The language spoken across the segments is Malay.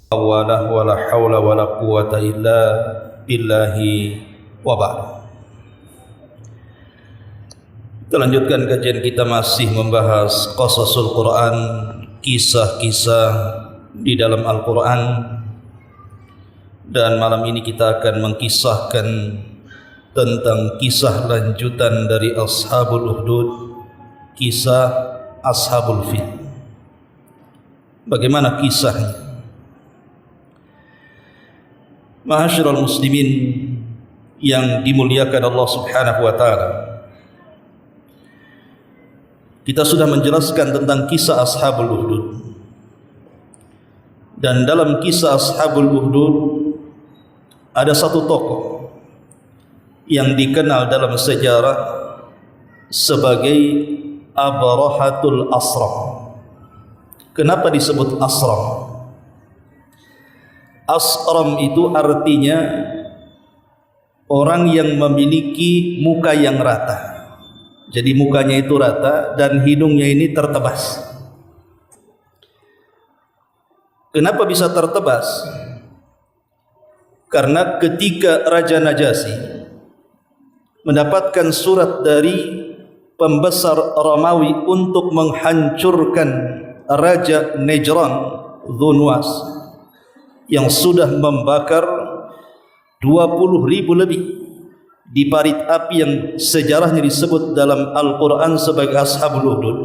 wala haula wala quwata illa billahi wa ba'd. Kita lanjutkan kajian kita masih membahas qasasul Quran, kisah-kisah di dalam Al-Quran, dan malam ini kita akan mengkisahkan tentang kisah lanjutan dari Ashabul Ukhdud, kisah Ashabul Fil. Bagaimana kisahnya? Ma'asyiral muslimin yang dimuliakan Allah Subhanahu wa taala. Kita sudah menjelaskan tentang kisah Ashabul Ukhdud. Dan dalam kisah Ashabul Ukhdud ada satu tokoh yang dikenal dalam sejarah sebagai Abrahatul Asram. Kenapa disebut Asram? Asram itu artinya orang yang memiliki muka yang rata. Jadi mukanya itu rata dan hidungnya ini tertebas. Kenapa bisa tertebas? Karena ketika Raja Najasyi mendapatkan surat dari pembesar Romawi untuk menghancurkan Raja Nejran Dhunwas yang sudah membakar 20.000 lebih di parit api yang sejarahnya disebut dalam Al-Quran sebagai Ashabul Ukhdud.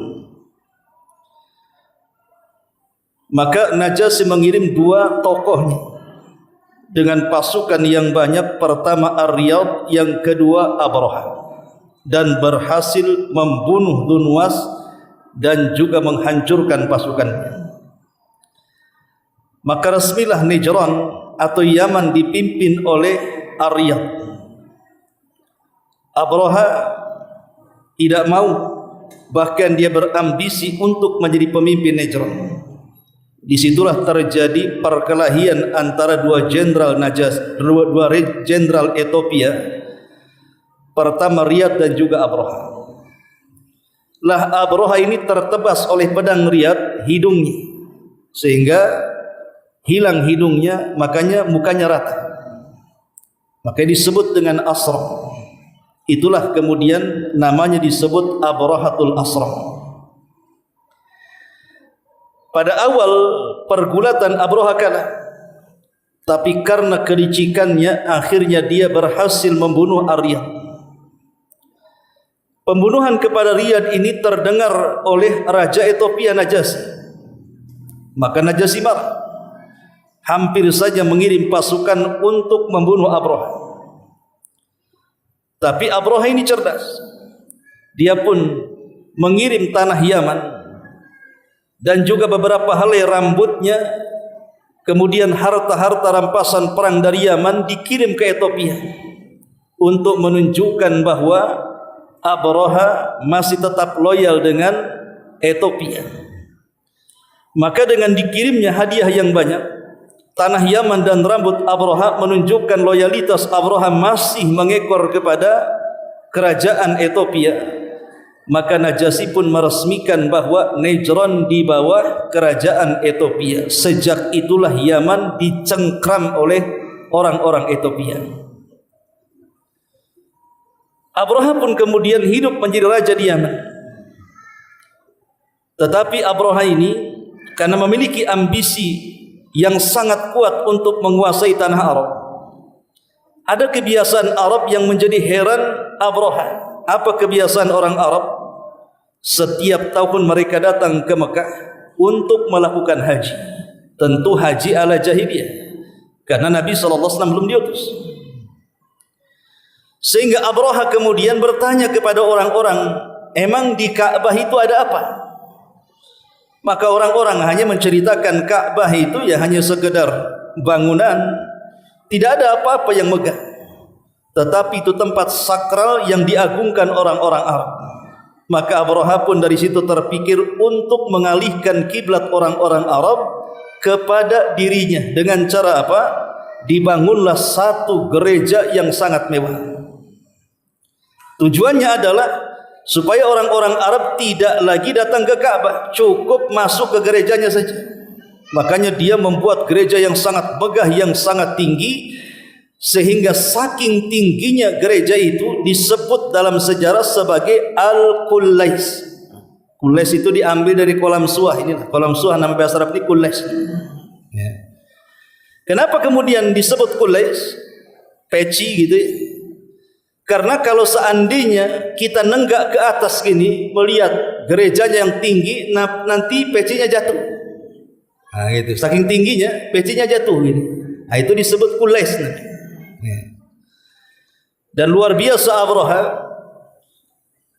Maka Najasyi mengirim dua tokohnya dengan pasukan yang banyak, pertama Ar-Riyadh, yang kedua Abraha, dan berhasil membunuh Dhunwas dan juga menghancurkan pasukannya. Maka resmilah Nejran atau Yaman dipimpin oleh Ar-Riyadh. Abraha tidak mau, bahkan dia berambisi untuk menjadi pemimpin Nejran. Disitulah terjadi perkelahian antara dua jenderal Ethiopia, pertama Riyadh dan juga Abraha. Lah Abraha ini tertebas oleh pedang Riyadh hidungnya, sehingga hilang hidungnya, makanya mukanya rata. Makanya disebut dengan Asram. Itulah kemudian namanya disebut Abrahatul Asram. Pada awal pergulatan Abraha kalah, tapi karena kelicikannya akhirnya dia berhasil membunuh Ar-Riyadh. Pembunuhan kepada Riyadh ini terdengar oleh Raja Ethiopia Najasyi. Maka Najasyi marah, hampir saja mengirim pasukan untuk membunuh Abraha. Tapi Abraha ini cerdas. Dia pun mengirim tanah Yaman dan juga beberapa helai rambutnya, kemudian harta-harta rampasan perang dari Yaman dikirim ke Ethiopia untuk menunjukkan bahwa Abraha masih tetap loyal dengan Ethiopia. Maka dengan dikirimnya hadiah yang banyak, tanah Yaman dan rambut Abraha menunjukkan loyalitas Abraha masih mengekor kepada kerajaan Ethiopia. Maka Najasyi pun meresmikan bahwa Nejran di bawah kerajaan Ethiopia. Sejak itulah Yaman dicengkram oleh orang-orang Ethiopia. Abraha pun kemudian hidup menjadi raja di Yaman. Tetapi Abraha ini karena memiliki ambisi yang sangat kuat untuk menguasai tanah Arab. Ada kebiasaan Arab yang menjadi heran Abraha. Apa kebiasaan orang Arab? Setiap tahun mereka datang ke Mekah untuk melakukan haji. Tentu haji ala jahiliyah, karena Nabi SAW belum diutus. Sehingga Abraha kemudian bertanya kepada orang-orang, emang di Ka'bah itu ada apa? Maka orang-orang hanya menceritakan Ka'bah itu ya hanya sekedar bangunan, tidak ada apa-apa yang megah. Tetapi itu tempat sakral yang diagungkan orang-orang Arab. Maka Abraha pun dari situ terpikir untuk mengalihkan kiblat orang-orang Arab kepada dirinya. Dengan cara apa? Dibangunlah satu gereja yang sangat mewah. Tujuannya adalah supaya orang-orang Arab tidak lagi datang ke Ka'bah, cukup masuk ke gerejanya saja. Makanya dia membuat gereja yang sangat megah, yang sangat tinggi, sehingga saking tingginya gereja itu disebut dalam sejarah sebagai Al-Qullais. Qullais itu diambil dari kolam suah. Ini kolam suah, nama bahasa Arab ini Qullais. Ya. Kenapa kemudian disebut Qullais? Peci gitu ya. Karena kalau seandainya kita nenggak ke atas gini melihat gerejanya yang tinggi, nanti pecinya jatuh. Nah, gitu. Saking tingginya pecinya jatuh gitu. Nah, itu disebut Qullais. Ya. Dan luar biasa Abraha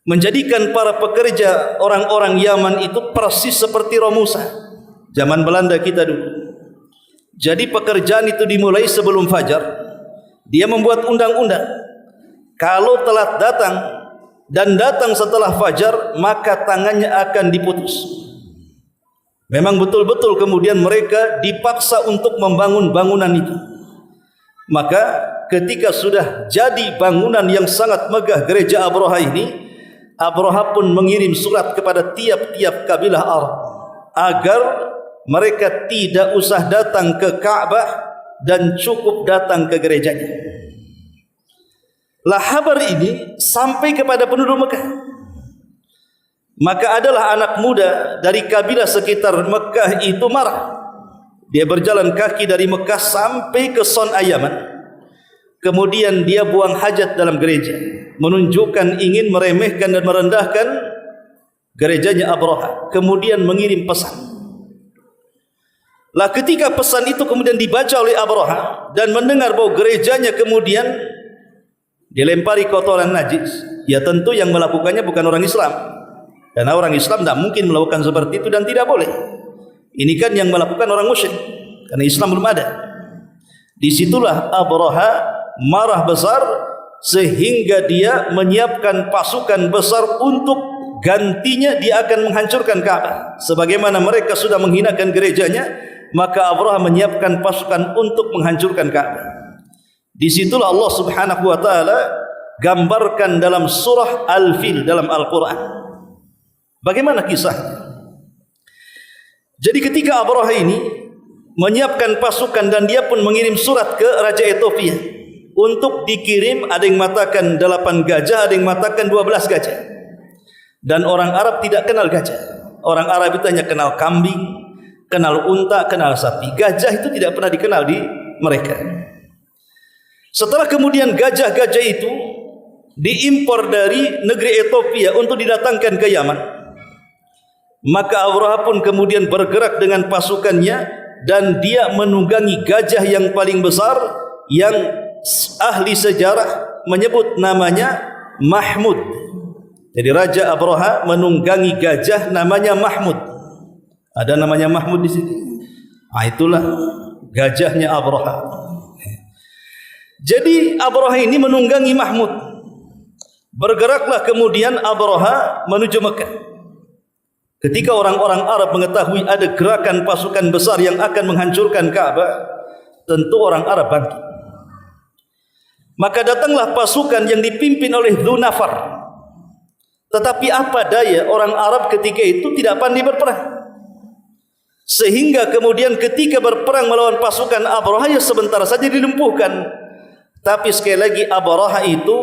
menjadikan para pekerja orang-orang Yaman itu persis seperti Romusa zaman Belanda kita dulu. Jadi pekerjaan itu dimulai sebelum fajar. Dia membuat undang-undang, kalau telat datang dan datang setelah fajar, maka tangannya akan diputus. Memang betul-betul kemudian mereka dipaksa untuk membangun bangunan itu. Maka ketika sudah jadi bangunan yang sangat megah gereja Abraha ini, Abraha pun mengirim surat kepada tiap-tiap kabilah Arab agar mereka tidak usah datang ke Ka'bah dan cukup datang ke gerejanya. Lah kabar ini sampai kepada penduduk Mekah. Maka adalah anak muda dari kabilah sekitar Mekah itu marah. Dia berjalan kaki dari Mekah sampai ke Son'a Yaman. Kemudian dia buang hajat dalam gereja, menunjukkan ingin meremehkan dan merendahkan gerejanya Abraha. Kemudian mengirim pesan. Lah ketika pesan itu kemudian dibaca oleh Abraha dan mendengar bahwa gerejanya kemudian dilempari kotoran najis, ya tentu yang melakukannya bukan orang Islam. Karena orang Islam tidak mungkin melakukan seperti itu dan tidak boleh. Ini kan yang melakukan orang musyrik, karena Islam belum ada. Disitulah Abraha marah besar sehingga dia menyiapkan pasukan besar untuk gantinya dia akan menghancurkan Ka'bah. Sebagaimana mereka sudah menghinakan gerejanya, maka Abraha menyiapkan pasukan untuk menghancurkan Ka'bah. Disitulah Allah Subhanahu wa taala gambarkan dalam surah Al-Fil dalam Al-Quran. Bagaimana kisahnya? Jadi ketika Abraha ini menyiapkan pasukan dan dia pun mengirim surat ke Raja Ethiopia untuk dikirim, ada yang mengatakan 8 gajah, ada yang mengatakan 12 gajah. Dan orang Arab tidak kenal gajah. Orang Arab itu hanya kenal kambing, kenal unta, kenal sapi. Gajah itu tidak pernah dikenal di mereka. Setelah kemudian gajah-gajah itu diimpor dari negeri Ethiopia untuk didatangkan ke Yaman, maka Abraha pun kemudian bergerak dengan pasukannya dan dia menunggangi gajah yang paling besar yang ahli sejarah menyebut namanya Mahmud. Jadi Raja Abraha menunggangi gajah namanya Mahmud. Ada namanya Mahmud di sini. Ah, itulah gajahnya Abraha. Jadi Abraha ini menunggangi Mahmud. Bergeraklah kemudian Abraha menuju Mekah. Ketika orang-orang Arab mengetahui ada gerakan pasukan besar yang akan menghancurkan Ka'bah, tentu orang Arab bangkit. Maka datanglah pasukan yang dipimpin oleh Dzunafar. Tetapi apa daya orang Arab ketika itu tidak pandai berperang. Sehingga kemudian ketika berperang melawan pasukan Abraha, ya sebentar saja dilumpuhkan. Tapi sekali lagi Abraha itu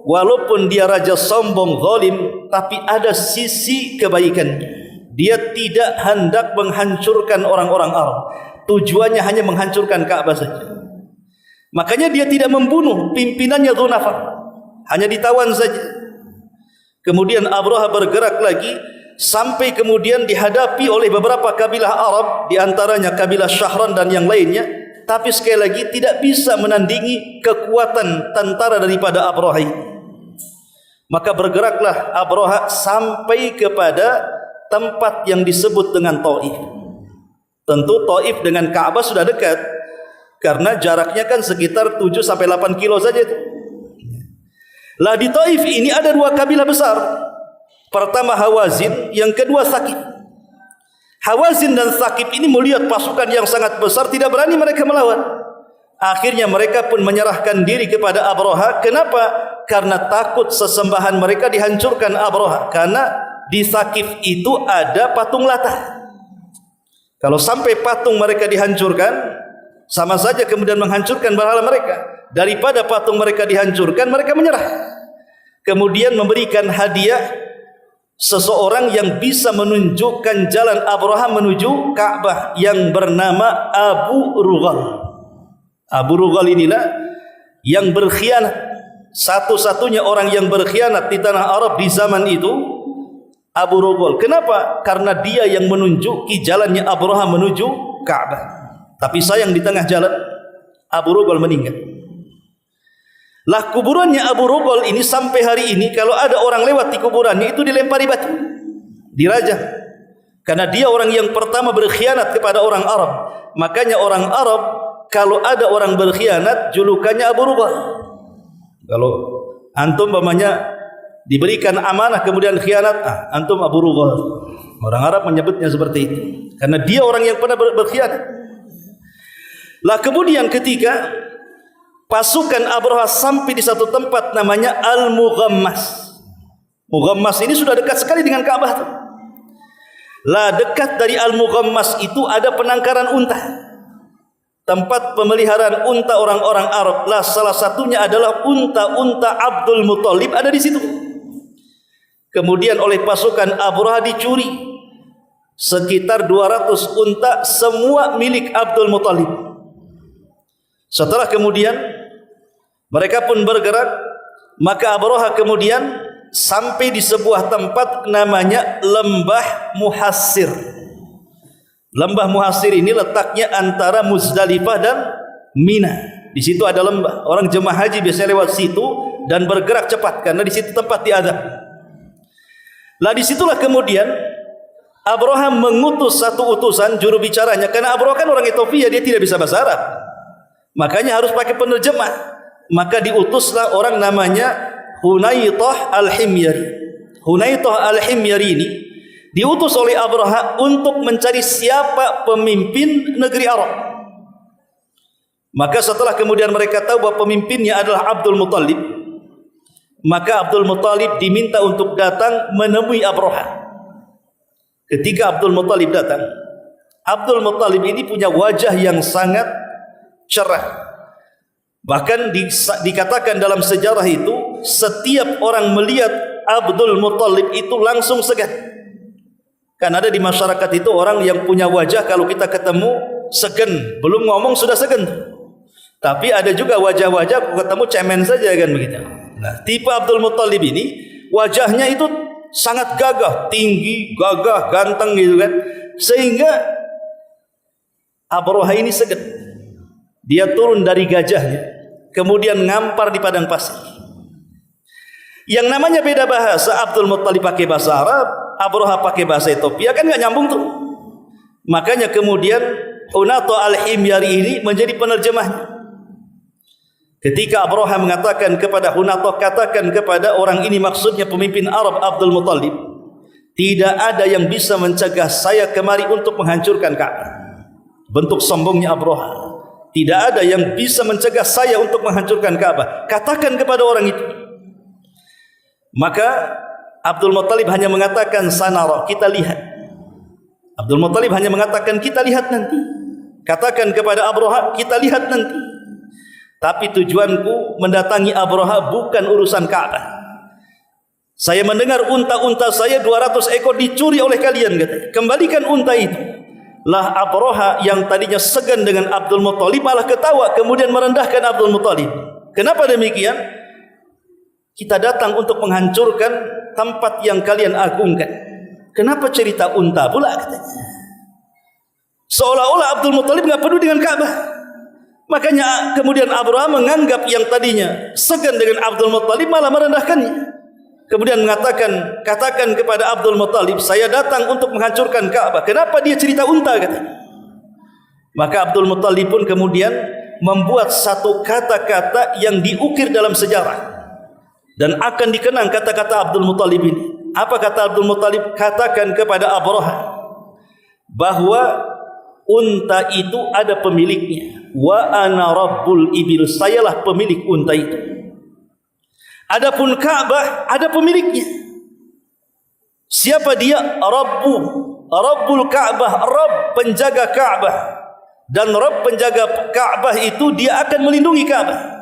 walaupun dia raja sombong, zalim, tapi ada sisi kebaikan. Dia tidak hendak menghancurkan orang-orang Arab. Tujuannya hanya menghancurkan Ka'bah saja. Makanya dia tidak membunuh pimpinannya Dzunafar, hanya ditawan saja. Kemudian Abraha bergerak lagi sampai kemudian dihadapi oleh beberapa kabilah Arab, di antaranya kabilah Syahran dan yang lainnya. Tapi sekali lagi tidak bisa menandingi kekuatan tentara daripada Abraha. Maka bergeraklah Abraha sampai kepada tempat yang disebut dengan Taif. Tentu Taif dengan Ka'bah sudah dekat, karena jaraknya kan sekitar 7-8 kilo saja itu. Lah di Taif ini ada 2 kabilah besar. Pertama Hawazin, yang kedua Thaqif. Hawazin dan Thaqif ini melihat pasukan yang sangat besar, tidak berani mereka melawan. Akhirnya mereka pun menyerahkan diri kepada Abraha. Kenapa? Karena takut sesembahan mereka dihancurkan Abraha. Karena di Thaqif itu ada patung Latah. Kalau sampai patung mereka dihancurkan, sama saja kemudian menghancurkan berhala mereka. Daripada patung mereka dihancurkan, mereka menyerah. Kemudian memberikan hadiah seseorang yang bisa menunjukkan jalan Abraham menuju Ka'bah yang bernama Abu Rughal. Abu Rughal inilah yang berkhianat, satu-satunya orang yang berkhianat di tanah Arab di zaman itu. Abu Rughal. Kenapa? Karena dia yang menunjuki jalannya Abraham menuju Ka'bah. Tapi sayang di tengah jalan Abu Rughal meninggal. Lah kuburannya Abu Rughal ini sampai hari ini kalau ada orang lewat di kuburannya itu dilempari batu, dirajam. Karena dia orang yang pertama berkhianat kepada orang Arab. Makanya orang Arab kalau ada orang berkhianat julukannya Abu Rughal. Kalau antum umpamanya diberikan amanah kemudian khianat, antum Abu Rughal. Orang Arab menyebutnya seperti itu karena dia orang yang pernah berkhianat. Lah kemudian ketika pasukan Abraha sampai di satu tempat namanya Al-Mughammas. Mughammas ini sudah dekat sekali dengan Ka'bah tuh. Lah dekat dari Al-Mughammas itu ada penangkaran unta. Tempat pemeliharaan unta orang-orang Arab. Lah salah satunya adalah unta-unta Abdul Muthalib ada di situ. Kemudian oleh pasukan Abraha dicuri sekitar 200 unta, semua milik Abdul Muthalib. Setelah kemudian mereka pun bergerak, maka Abraha kemudian sampai di sebuah tempat namanya Lembah Muhassir. Lembah Muhassir ini letaknya antara Muzdalifah dan Mina. Di situ ada lembah. Orang jemaah haji biasanya lewat situ dan bergerak cepat karena di situ tempat diadab. Lah disitulah kemudian Abraham mengutus satu utusan juru bicaranya, karena Abraham kan orang Ethiopia, dia tidak bisa bahasa Arab, makanya harus pakai penerjemah. Maka diutuslah orang namanya Hunaytah Al-Himyari. Hunaytah Al-Himyari ini diutus oleh Abraham untuk mencari siapa pemimpin negeri Arab. Maka setelah kemudian mereka tahu bahwa pemimpinnya adalah Abdul Muthalib, maka Abdul Muthalib diminta untuk datang menemui Abraha. Ketika Abdul Muthalib datang, Abdul Muthalib ini punya wajah yang sangat cerah. Bahkan dikatakan dalam sejarah itu, setiap orang melihat Abdul Muthalib itu langsung segan. Kan ada di masyarakat itu orang yang punya wajah kalau kita ketemu segan, belum ngomong sudah segan. Tapi ada juga wajah-wajah ketemu cemen saja kan begitu. Nah, tipe Abdul Muthalib ini wajahnya itu sangat gagah, tinggi, gagah, ganteng gitu kan. Sehingga Abraha ini segan. Dia turun dari gajahnya, kemudian ngampar di padang pasir. Yang namanya beda bahasa, Abdul Muthalib pakai bahasa Arab, Abraha pakai bahasa Ethiopia, kan enggak nyambung tuh. Makanya kemudian Hunaytah Al-Himyari ini menjadi penerjemahnya. Ketika Abraha mengatakan kepada Hunaytah, katakan kepada orang ini, maksudnya pemimpin Arab Abdul Muthalib, tidak ada yang bisa mencegah saya kemari untuk menghancurkan Ka'bah. Bentuk sombongnya Abraha. Tidak ada yang bisa mencegah saya untuk menghancurkan Ka'bah. Katakan kepada orang itu. Maka Abdul Muthalib hanya mengatakan sanara, kita lihat. Abdul Muthalib hanya mengatakan kita lihat nanti. Katakan kepada Abraha, kita lihat nanti. Tapi tujuanku mendatangi Abraha bukan urusan Ka'bah. Saya mendengar unta-unta saya 200 ekor dicuri oleh kalian, katanya. Kembalikan unta itu. Lah Abraha yang tadinya segan dengan Abdul Muthalib malah ketawa, kemudian merendahkan Abdul Muthalib. Kenapa demikian? Kita datang untuk menghancurkan tempat yang kalian agungkan. Kenapa cerita unta pula, katanya? Seolah-olah Abdul Muthalib enggak peduli dengan Ka'bah. Makanya kemudian Abraham menganggap yang tadinya segan dengan Abdul Muthalib malah merendahkannya. Kemudian mengatakan, katakan kepada Abdul Muthalib, saya datang untuk menghancurkan Ka'bah. Kenapa dia cerita unta, katanya? Maka Abdul Muthalib pun kemudian membuat satu kata-kata yang diukir dalam sejarah dan akan dikenang kata-kata Abdul Muthalib ini. Apa kata Abdul Muthalib? Katakan kepada Abraha bahwa unta itu ada pemiliknya. Wa ana rabbul ibil, sayalah pemilik unta itu. Adapun Ka'bah ada pemiliknya. Siapa dia? Rabbu. Rabbul Ka'bah, Rabb penjaga Ka'bah. Dan Rabb penjaga Ka'bah itu dia akan melindungi Ka'bah.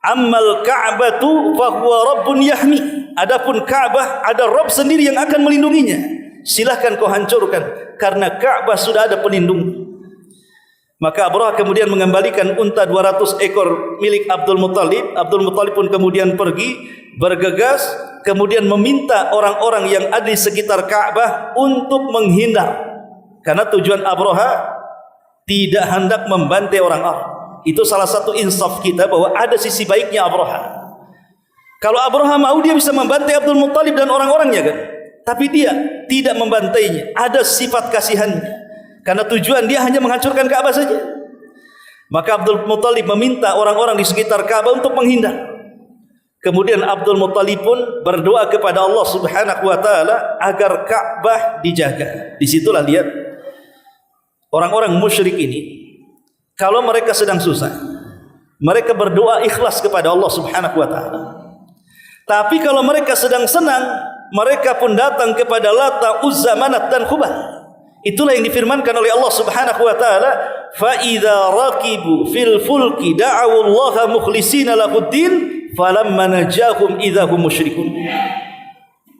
Ammal Ka'batu fahuwa Rabbun yahmi. Adapun Ka'bah ada Rabb sendiri yang akan melindunginya. Silahkan kau hancurkan, karena Ka'bah sudah ada pelindung. Maka Abraha kemudian mengembalikan unta 200 ekor milik Abdul Muttalib. Abdul Muttalib pun kemudian pergi bergegas, kemudian meminta orang-orang yang ada di sekitar Ka'bah untuk menghindar, karena tujuan Abraha tidak hendak membantai orang-orang. Itu salah satu insaf kita, bahwa ada sisi baiknya Abraha. Kalau Abraha mau, dia bisa membantai Abdul Muttalib dan orang-orangnya kan, tapi dia tidak membantainya. Ada sifat kasihannya, karena tujuan dia hanya menghancurkan Ka'bah saja. Maka Abdul Muttalib meminta orang-orang di sekitar Ka'bah untuk menghindar. Kemudian Abdul Muttalib pun berdoa kepada Allah Subhanahu wa taala agar Ka'bah dijaga. Disitulah lihat orang-orang musyrik ini, kalau mereka sedang susah, mereka berdoa ikhlas kepada Allah Subhanahu wa taala. Tapi kalau mereka sedang senang, mereka pun datang kepada Lata, Uzza, Manat dan Hubal. Itulah yang difirmankan oleh Allah Subhanahu wa taala, fa idza raqibu fil fulki da'u Allah mukhlishina lahuddin falamma najahum idza hum musyrikun.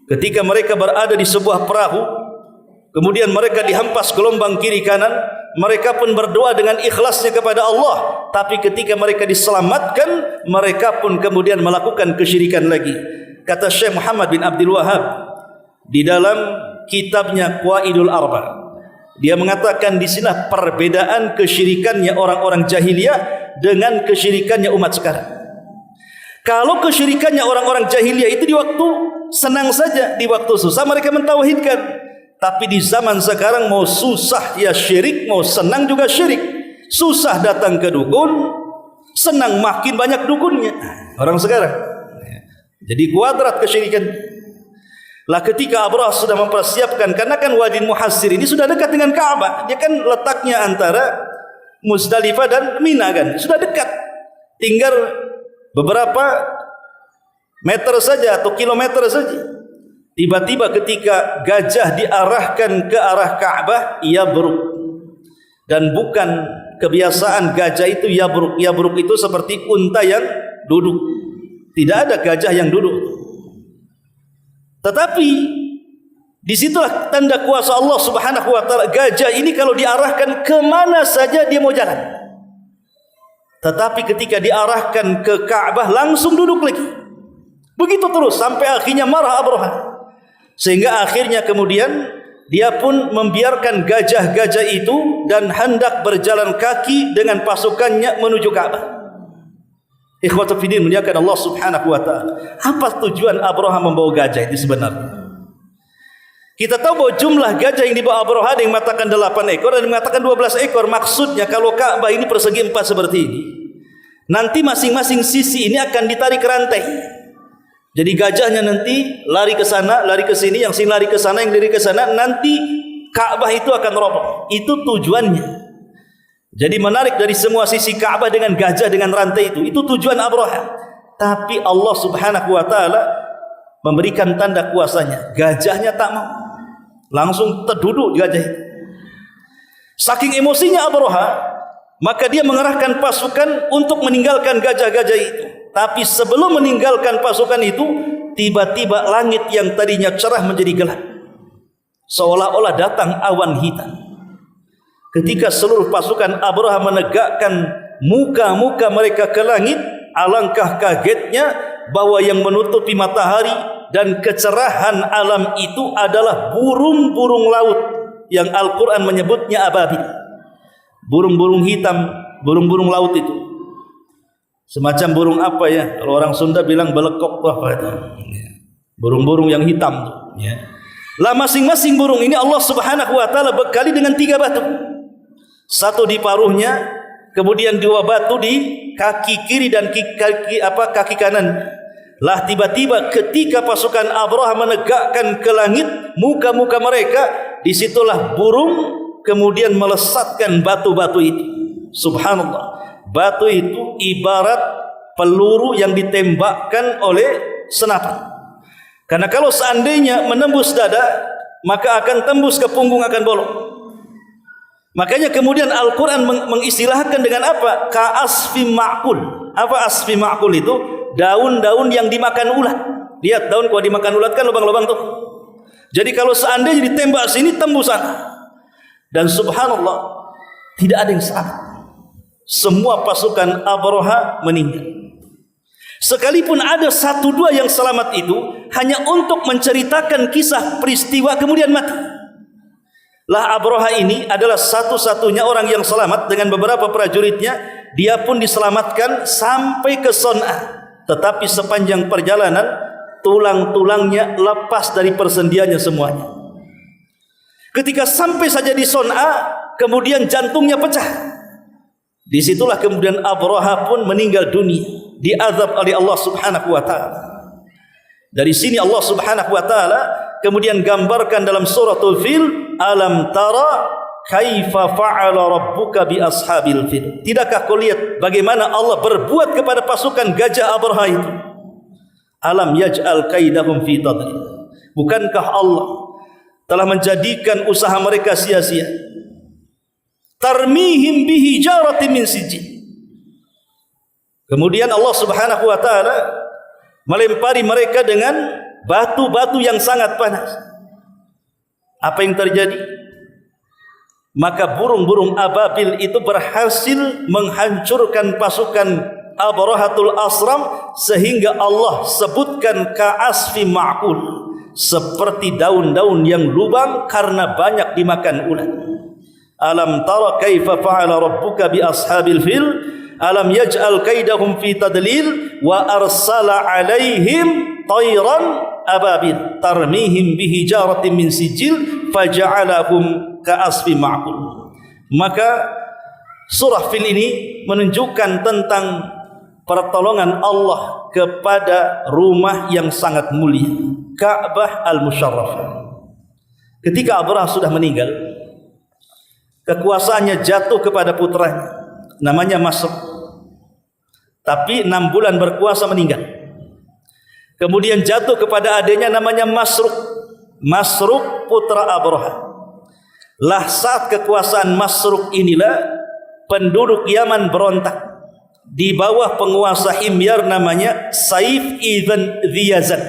Ketika mereka berada di sebuah perahu, kemudian mereka dihempas gelombang kiri kanan, mereka pun berdoa dengan ikhlasnya kepada Allah. Tapi ketika mereka diselamatkan, mereka pun kemudian melakukan kesyirikan lagi. Kata Syekh Muhammad bin Abdul Wahhab di dalam kitabnya Qawaidul Arba', dia mengatakan di sini perbedaan kesyirikannya orang-orang jahiliyah dengan kesyirikannya umat sekarang. Kalau kesyirikannya orang-orang jahiliyah itu di waktu senang saja, di waktu susah mereka mentauhidkan. Tapi di zaman sekarang mau susah ya syirik, mau senang juga syirik. Susah datang ke dukun, senang makin banyak dukunnya. Orang sekarang. Jadi kuadrat kesyirikan. Lah ketika Abraha sudah mempersiapkan, karena kan Wadi Muhassir ini sudah dekat dengan Ka'bah. Dia kan letaknya antara Muzdalifah dan Mina kan, sudah dekat. Tinggal beberapa meter saja atau kilometer saja. Tiba-tiba ketika gajah diarahkan ke arah Ka'bah, yabruk. Dan bukan kebiasaan gajah itu yabruk. Yabruk itu seperti unta yang duduk. Tidak ada gajah yang duduk. Tetapi disitulah tanda kuasa Allah Subhanahu wa taala. Gajah ini kalau diarahkan kemana saja dia mau jalan. Tetapi ketika diarahkan ke Ka'bah langsung duduk lagi. Begitu terus sampai akhirnya marah Abraha. Sehingga akhirnya kemudian dia pun membiarkan gajah-gajah itu dan hendak berjalan kaki dengan pasukannya menuju Ka'bah. Ikhwatu fiddin, muliakan Allah Subhanahu wa taala. Apa tujuan Abraha membawa gajah itu sebenarnya? Kita tahu bahwa jumlah gajah yang dibawa Abraha ada yang mengatakan 8 ekor, ada yang mengatakan 12 ekor. Maksudnya kalau Ka'bah ini persegi 4 seperti ini, nanti masing-masing sisi ini akan ditarik rantai. Jadi gajahnya nanti lari ke sana, lari ke sini, yang sini lari ke sana, yang lari ke sana, nanti Ka'bah itu akan roboh. Itu tujuannya. Jadi menarik dari semua sisi Ka'bah dengan gajah dengan rantai itu tujuan Abraha. Tapi Allah Subhanahu wa taala memberikan tanda kuasanya. Gajahnya tak mau. Langsung terduduk gajah itu. Saking emosinya Abraha, maka dia mengerahkan pasukan untuk meninggalkan gajah-gajah itu. Tapi sebelum meninggalkan pasukan itu, tiba-tiba langit yang tadinya cerah menjadi gelap. Seolah-olah datang awan hitam. Ketika seluruh pasukan Abraha menegakkan muka-muka mereka ke langit, alangkah kagetnya bahwa yang menutupi matahari dan kecerahan alam itu adalah burung-burung laut yang Al-Quran menyebutnya ababil. Burung-burung hitam, burung-burung laut itu. Semacam burung apa ya? Kalau orang Sunda bilang belekok apa itu? Burung-burung yang hitam tuh. Ya. Lah masing-masing burung ini Allah Subhanahu wa taala bekali dengan 3 batu. Satu di paruhnya, kemudian 2 batu di kaki kiri dan kaki kanan. Lah tiba-tiba ketika pasukan Abraha menegakkan ke langit muka-muka mereka, disitulah burung kemudian melesatkan batu-batu itu. Subhanallah. Batu itu ibarat peluru yang ditembakkan oleh senapan. Karena kalau seandainya menembus dada, maka akan tembus ke punggung, akan bolong. Makanya kemudian Al-Quran mengistilahkan dengan apa? Ka'asfi ma'kul. Apa asfi ma'kul itu? Daun-daun yang dimakan ulat. Lihat daun kalau dimakan ulat kan lubang-lubang tuh. Jadi kalau seandainya ditembak sini, tembus sana. Dan subhanallah, tidak ada yang selamat. Semua pasukan Abraha meninggal. Sekalipun ada 1-2 yang selamat itu hanya untuk menceritakan kisah peristiwa kemudian mati. Lah Abraha ini adalah satu-satunya orang yang selamat dengan beberapa prajuritnya. Dia pun diselamatkan sampai ke Son'a. Tetapi sepanjang perjalanan tulang-tulangnya lepas dari persendiannya semuanya. Ketika sampai saja di Son'a, kemudian jantungnya pecah. Disitulah kemudian Abraha pun meninggal dunia, diazab oleh Allah Subhanahu wa taala. Dari sini Allah Subhanahu wa taala kemudian gambarkan dalam suratul Fil, alam tara kaifa fa'ala rabbuka bi ashabil fil. Tidakkah kau lihat bagaimana Allah berbuat kepada pasukan gajah Abraha itu? Alam yaj'al kaidahum fi tadlil. Bukankah Allah telah menjadikan usaha mereka sia-sia? Tarmihim bihi jaratin min sijil. Kemudian Allah Subhanahu wa taala melempari mereka dengan batu-batu yang sangat panas. Apa yang terjadi? Maka burung-burung ababil itu berhasil menghancurkan pasukan Abrahatul Asram, sehingga Allah sebutkan ka'asfi ma'kul, seperti daun-daun yang lubang karena banyak dimakan ulat. Alam tara kaifa fa'ala rabbuka bi ashabil fil, alam yaj'al kaidahum fi tadlil, wa arsala alaihim tayran ababil tarmihim bihijaratin min sijil faja'alahum ka'asfi ma'kul. Maka surah Fil ini menunjukkan tentang pertolongan Allah kepada rumah yang sangat mulia, Ka'bah al-Musyarrafah. Ketika Abraha sudah meninggal, kekuasaannya jatuh kepada putranya namanya Masruq. Tapi 6 bulan berkuasa meninggal. Kemudian jatuh kepada adiknya namanya Masruq. Masruq putra Abraha. Lah saat kekuasaan Masruq inilah penduduk Yaman berontak di bawah penguasa Himyar namanya Saif ibn Dhiyazan.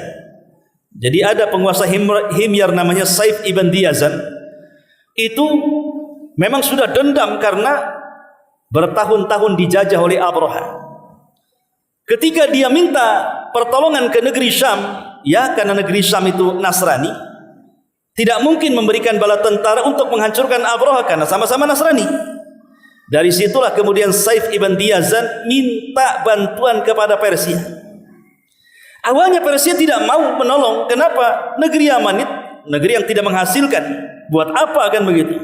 Jadi ada penguasa Himyar namanya Saif ibn Dhiyazan. Itu memang sudah dendam karena bertahun-tahun dijajah oleh Abraha. Ketika dia minta pertolongan ke negeri Syam, ya karena negeri Syam itu Nasrani, tidak mungkin memberikan bala tentara untuk menghancurkan Abraha karena sama-sama Nasrani. Dari situlah kemudian Saif ibn Dhiyazan minta bantuan kepada Persia. Awalnya Persia tidak mau menolong. Kenapa? Negeri Yaman itu negeri yang tidak menghasilkan. Buat apa akan begitu?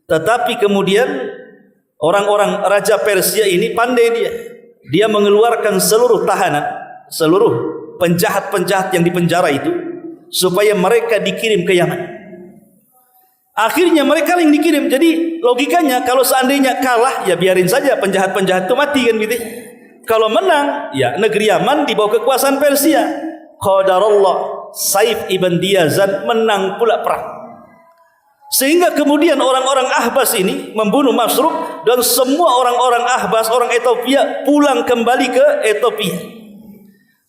Tetapi kemudian orang-orang Raja Persia ini pandai dia. Dia mengeluarkan seluruh tahanan, seluruh penjahat-penjahat yang dipenjara itu, supaya mereka dikirim ke Yaman. Akhirnya mereka yang dikirim. Jadi logikanya kalau seandainya kalah, ya biarin saja penjahat-penjahat itu mati kan gitu. Kalau menang, ya negeri Yaman di bawah kekuasaan Persia. Qadarullah, Saif ibn Dhiyazan menang pula perang. Sehingga kemudian orang-orang Ahbas ini membunuh Masruq, dan semua orang-orang Ahbas, orang Ethiopia pulang kembali ke Ethiopia.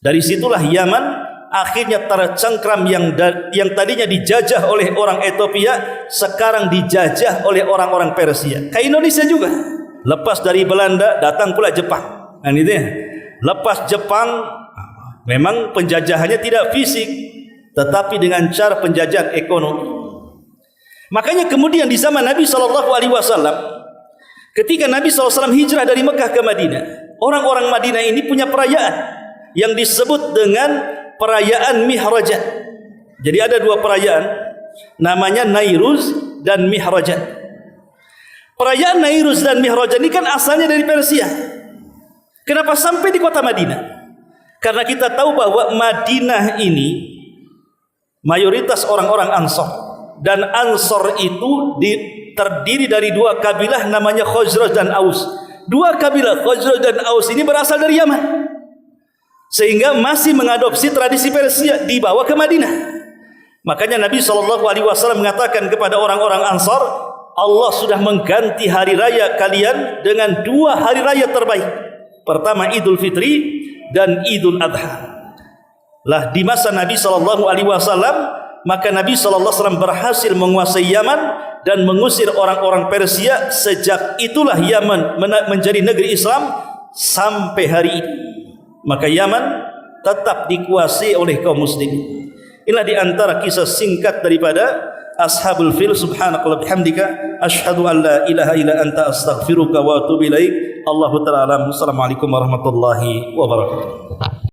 Dari situlah Yaman akhirnya tercengkram, yang tadinya dijajah oleh orang Ethiopia sekarang dijajah oleh orang-orang Persia. Kayak Indonesia juga. Lepas dari Belanda datang pula Jepang. Nah itu ya. Lepas Jepang memang penjajahannya tidak fisik, tetapi dengan cara penjajahan ekonomi. Makanya kemudian di zaman Nabi SAW, ketika Nabi SAW hijrah dari Mekah ke Madinah, orang-orang Madinah ini punya perayaan yang disebut dengan perayaan Mihrajan. Jadi ada 2 perayaan, namanya Nairuz dan Mihrajan. Perayaan Nairuz dan Mihrajan ini kan asalnya dari Persia. Kenapa sampai di kota Madinah? Karena kita tahu bahwa Madinah ini mayoritas orang-orang Ansor. Dan Ansor itu terdiri dari 2 kabilah namanya Khazraj dan Aus. 2 kabilah Khazraj dan Aus ini berasal dari Yaman, sehingga masih mengadopsi tradisi Persia, dibawa ke Madinah. Makanya Nabi SAW mengatakan kepada orang-orang Ansar, Allah sudah mengganti hari raya kalian dengan 2 hari raya terbaik. Pertama Idul Fitri dan Idul Adha. Lah di masa Nabi SAW, maka Nabi SAW berhasil menguasai Yaman dan mengusir orang-orang Persia. Sejak itulah Yaman menjadi negeri Islam sampai hari ini. Maka Yaman tetap dikuasai oleh kaum muslimin. Inilah di antara kisah singkat daripada Ashabul Fil. Subhanakallahumma bihamdika asyhadu an la ilaha illa anta astaghfiruka wa atubu ilaik. Allahu ta'ala alam. Assalamualaikum warahmatullahi wabarakatuh.